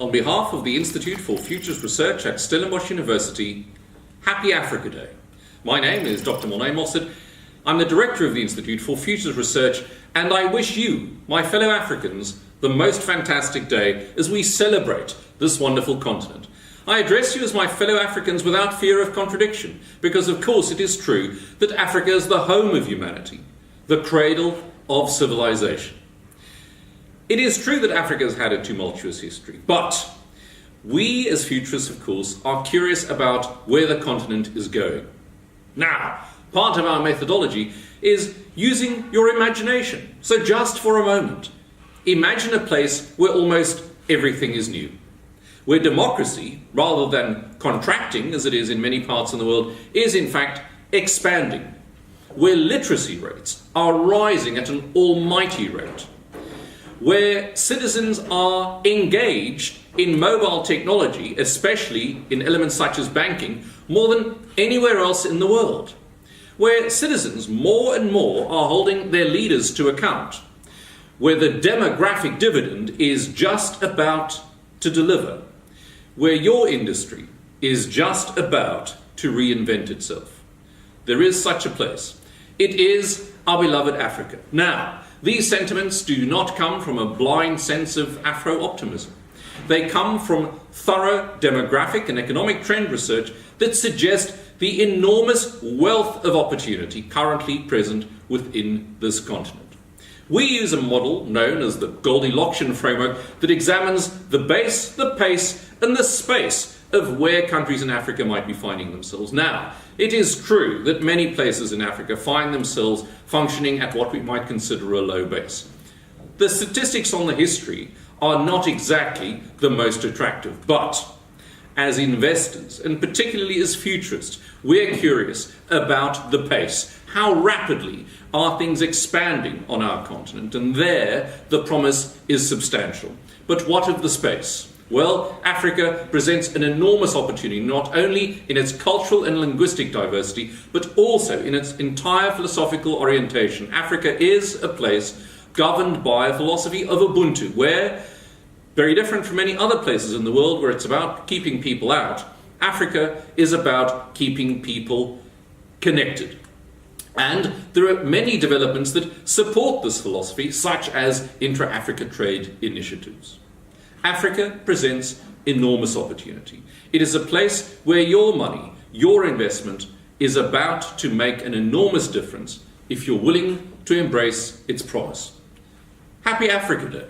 on behalf of the Institute for Futurist Research at Stellenbosch University, Happy Africa Day. My name is Dr Morne Mostert. I'm the Director of the Institute for Futurist Research, and I wish you, my fellow Africans, the most fantastic day as we celebrate this wonderful continent. I address you as my fellow Africans without fear of contradiction, because of course it is true that Africa is the home of humanity, the cradle of civilization. It is true that Africa has had a tumultuous history, but we as futurists, of course, are curious about where the continent is going. Now, part of our methodology is using your imagination. So just for a moment, imagine a place where almost everything is new, where democracy, rather than contracting as it is in many parts of the world, is in fact expanding, where literacy rates are rising at an almighty rate, where citizens are engaged in mobile technology, especially in elements such as banking, more than anywhere else in the world, where citizens more and more are holding their leaders to account, where the demographic dividend is just about to deliver, where your industry is just about to reinvent itself. There is such a place. It is our beloved Africa. Now, these sentiments do not come from a blind sense of Afro-optimism. They come from thorough demographic and economic trend research that suggests the enormous wealth of opportunity currently present within this continent. We use a model known as the Goldilockian framework that examines the base, the pace, and the space of where countries in Africa might be finding themselves. Now, it is true that many places in Africa find themselves functioning at what we might consider a low base. The statistics on the history are not exactly the most attractive, but as investors, and particularly as futurists, we're curious about the pace. How rapidly are things expanding on our continent? And there, the promise is substantial. But what of the space? Well, Africa presents an enormous opportunity, not only in its cultural and linguistic diversity, but also in its entire philosophical orientation. Africa is a place governed by a philosophy of Ubuntu, where, very different from many other places in the world where it's about keeping people out, Africa is about keeping people connected. And there are many developments that support this philosophy, such as intra-Africa trade initiatives. Africa presents enormous opportunity. It is a place where your money, your investment, is about to make an enormous difference if you're willing to embrace its promise. Happy Africa Day.